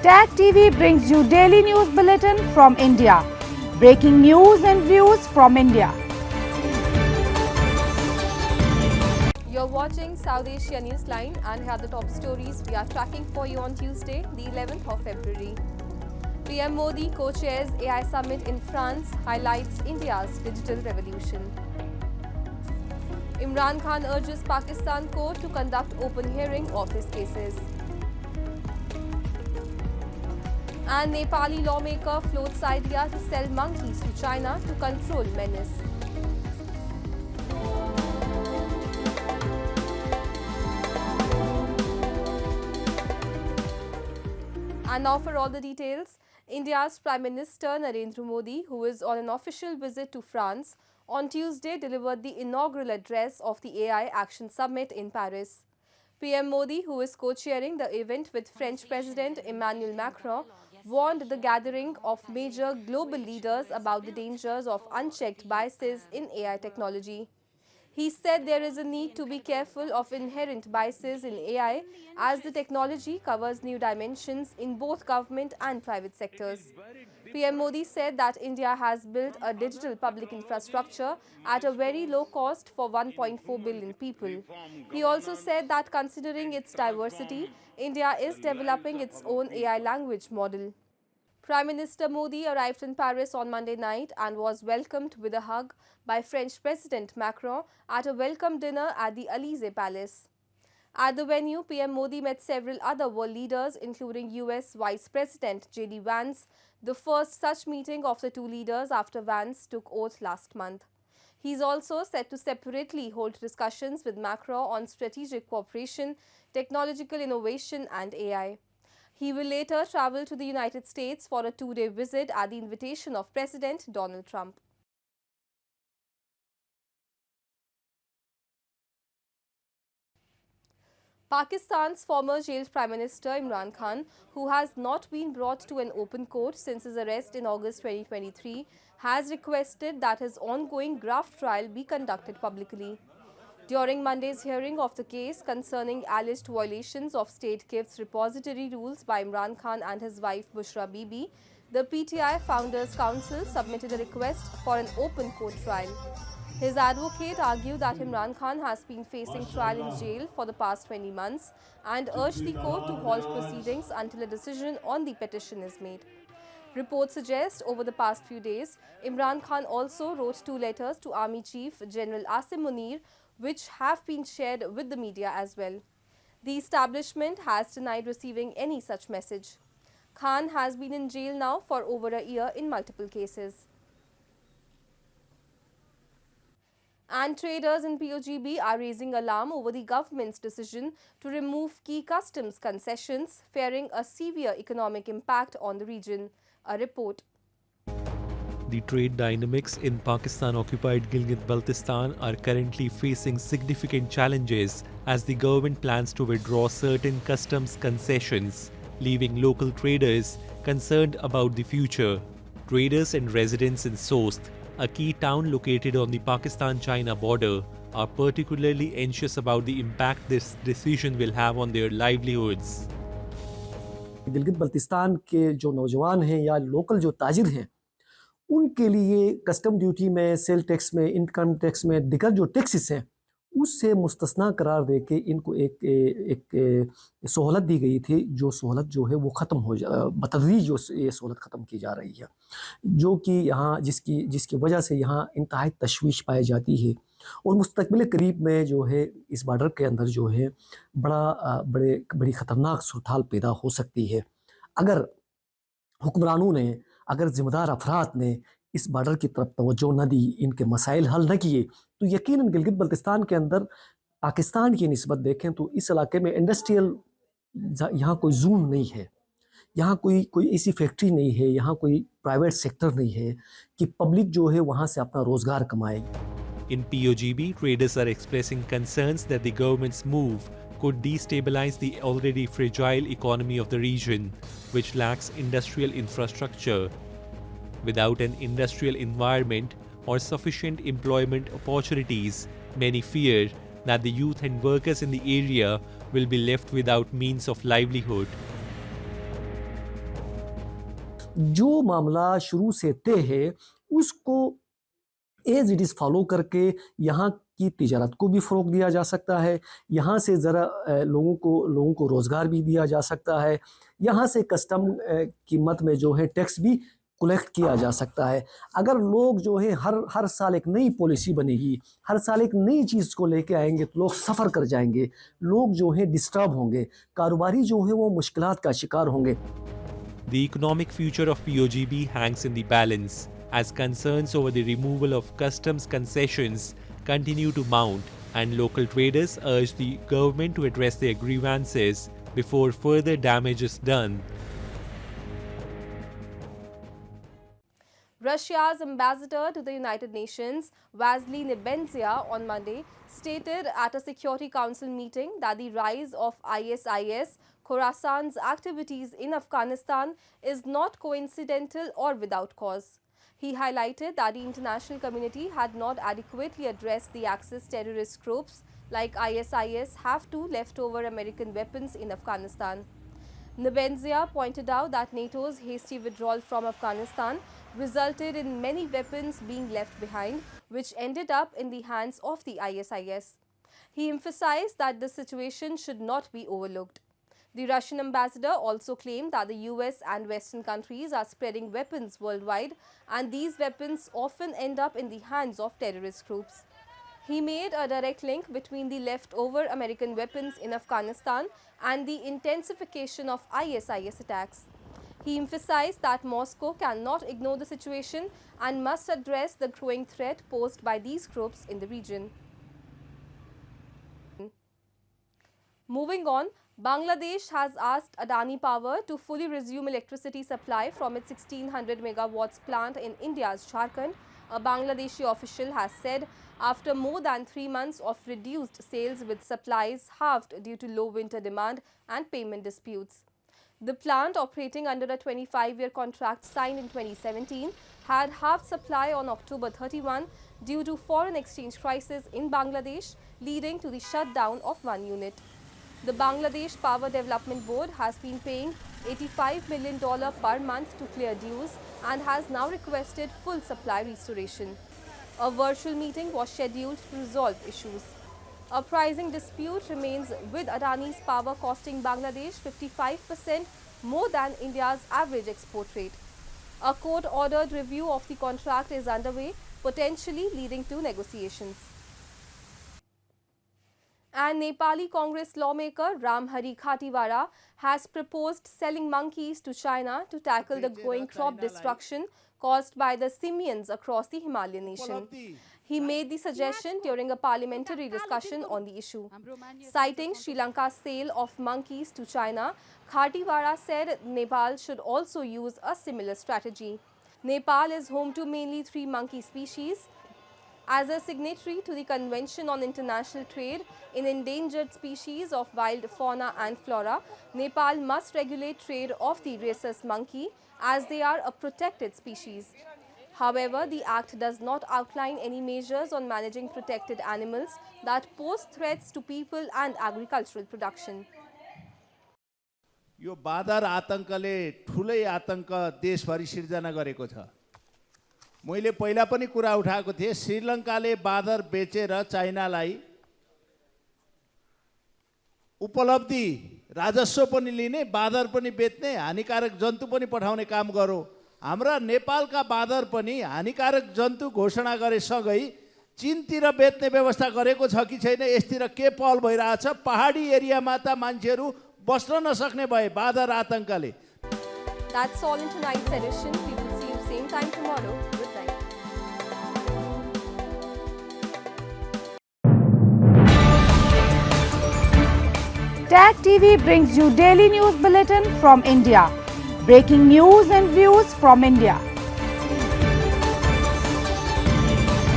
Tag TV brings you daily news bulletin from India. Breaking news and views from India. You're watching South Asia Newsline and here are the top stories we are tracking for you on Tuesday, the 11th of February. PM Modi co-chairs AI Summit in France, highlights India's digital revolution. Imran Khan urges Pakistan court to conduct open hearing of his cases. And Nepali lawmaker floats idea to sell monkeys to China to control menace. And now for all the details, India's Prime Minister Narendra Modi, who is on an official visit to France, on Tuesday delivered the inaugural address of the AI Action Summit in Paris. PM Modi, who is co-chairing the event with French President Emmanuel Macron, warned the gathering of major global leaders about the dangers of unchecked biases in AI technology. He said there is a need to be careful of inherent biases in AI as the technology covers new dimensions in both government and private sectors. PM Modi said that India has built a digital public infrastructure at a very low cost for 1.4 billion people. He also said that considering its diversity, India is developing its own AI language model. Prime Minister Modi arrived in Paris on Monday night and was welcomed with a hug by French President Macron at a welcome dinner at the Élysée Palace. At the venue, PM Modi met several other world leaders, including US Vice President J.D. Vance, the first such meeting of the two leaders after Vance took oath last month. He is also set to separately hold discussions with Macron on strategic cooperation, technological innovation and AI. He will later travel to the United States for a two-day visit at the invitation of President Donald Trump. Pakistan's former jailed Prime Minister Imran Khan, who has not been brought to an open court since his arrest in August 2023, has requested that his ongoing graft trial be conducted publicly. During Monday's hearing of the case concerning alleged violations of state gifts repository rules by Imran Khan and his wife Bushra Bibi, the PTI Founders Council submitted a request for an open court trial. His advocate argued that Imran Khan has been facing trial in jail for the past 20 months and urged the court to halt proceedings until a decision on the petition is made. Reports suggest over the past few days, Imran Khan also wrote two letters to Army Chief General Asim Munir, which have been shared with the media as well. The establishment has denied receiving any such message. Khan has been in jail now for over a year in multiple cases. And traders in POGB are raising alarm over the government's decision to remove key customs concessions, fearing a severe economic impact on the region. A report. The trade dynamics in Pakistan-occupied Gilgit-Baltistan are currently facing significant challenges as the government plans to withdraw certain customs concessions, leaving local traders concerned about the future. Traders and residents in Sost, a key town located on the Pakistan-China border, are particularly anxious about the impact this decision will have on their livelihoods. Gilgit Baltistan के जो नौजवान हैं या local जो ताजिर हैं उनके लिए custom duty में, सेल टैक्स में, इनकम टैक्स में दिगर जो टैक्सेस हैं उससे मुस्तस्ना करार दे के इनको एक सहूलत दी गई थी, जो सहूलत जो है वो ख़त्म हो बतदरीज जो ये सहूलत ख़त्म की जा रही है, जो कि यहाँ जिसकी वजह से यहाँ इंतहाई तशवीश पाई जाती है और मुस्तकबिल करीब में जो है इस बॉर्डर के अंदर जो है बड़ी ख़तरनाक सूरत पैदा हो सकती है। अगर हुक्मरानों ने, अगर ज़िम्मेदार अफराद ने इस बॉर्डर की तरफ तवज्जो न दी, इनके मसाइल हल न किए, तो यकीनन गिलगित बल्तिस्तान के अंदर पाकिस्तान की निस्बत देखें तो इस इलाके में इंडस्ट्रियल यहाँ कोई जोन नहीं है, यहाँ कोई ऐसी फैक्ट्री नहीं है, यहाँ कोई प्राइवेट सेक्टर नहीं है कि पब्लिक जो है वहाँ से अपना रोज़गार कमाए। In POGB, traders are expressing concerns that the government's move could destabilize the already fragile economy of the region, which lacks industrial infrastructure. Without an industrial environment or sufficient employment opportunities, many fear that the youth and workers in the area will be left without means of livelihood. जो मामला शुरू से तय है उसको as it is follow करके यहाँ की तिजारत को भी फ़रोग़ दिया जा सकता है, यहाँ से ज़रा लोगों को रोज़गार भी दिया जा सकता है, यहाँ से कस्टम कीमत में जो है टैक्स भी कलेक्ट किया जा सकता है। अगर लोग जो है हर साल एक नई पॉलिसी बनेगी, हर साल एक नई चीज़ को लेके आएंगे तो लोग सफ़र कर जाएंगे, लोग जो है डिस्टर्ब होंगे, कारोबारी जो है वो मुश्किलात का शिकार होंगे। The economic future of POGB hangs in the balance as concerns over the removal of customs concessions continue to mount, and local traders urge the government to address their grievances before further damage is done. Russia's ambassador to the United Nations, Vasily Nebenzia, on Monday stated at a Security Council meeting that the rise of ISIS Khorasan's activities in Afghanistan is not coincidental or without cause. He highlighted that the international community had not adequately addressed the Axis terrorist groups like ISIS have to leftover American weapons in Afghanistan. Nebenzia pointed out that NATO's hasty withdrawal from Afghanistan resulted in many weapons being left behind, which ended up in the hands of the ISIS. He emphasized that this situation should not be overlooked. The Russian ambassador also claimed that the US and Western countries are spreading weapons worldwide, and these weapons often end up in the hands of terrorist groups. He made a direct link between the leftover American weapons in Afghanistan and the intensification of ISIS attacks. He emphasized that Moscow cannot ignore the situation and must address the growing threat posed by these groups in the region. Moving on, Bangladesh has asked Adani Power to fully resume electricity supply from its 1600 megawatts plant in India's Jharkhand, a Bangladeshi official has said, after more than 3 months of reduced sales with supplies halved due to low winter demand and payment disputes. The plant, operating under a 25-year contract signed in 2017, had halved supply on October 31 due to foreign exchange crisis in Bangladesh, leading to the shutdown of one unit. The Bangladesh Power Development Board has been paying $85 million per month to clear dues and has now requested full supply restoration. A virtual meeting was scheduled to resolve issues. A pricing dispute remains with Adani's power costing Bangladesh 55% more than India's average export rate. A court-ordered review of the contract is underway, potentially leading to negotiations. And Nepali Congress lawmaker Ramhari Khatiwara has proposed selling monkeys to China to tackle the growing crop destruction caused by the simians across the Himalayan nation. He made the suggestion during a parliamentary discussion on the issue. Citing Sri Lanka's sale of monkeys to China, Khatiwara said Nepal should also use a similar strategy. Nepal is home to mainly 3 monkey species. As a signatory to the Convention on International Trade in Endangered Species of Wild Fauna and Flora, Nepal must regulate trade of the rhesus monkey as they are a protected species. However, the Act does not outline any measures on managing protected animals that pose threats to people and agricultural production. यो बादर आतंकले ठुलै आतंक देशभरि सिर्जना गरेको छ। मैले पहिला पनि कुरा उठाएको थिए, श्रीलङ्काले बादर बेचेर चाइनालाई उपलब्धि राजस्व पनि लिने, बादर पनि बेच्ने, हानिकारक जन्तु पनि पठाउने काम गरो। हाम्रा नेपालका बादर पनि हानिकारक जन्तु घोषणा गरेसँगै चीनतिर बेच्ने व्यवस्था गरेको छ कि छैन, यसतिर के पहल भइरहेछ? पहाडी एरियामा त मान्छेहरू बस्न नसक्ने भए बादर आतंकले। That's all in tonight's edition. We will see you same time tomorrow. Good night. Tag TV brings you daily news bulletin from India. Breaking news and views from India.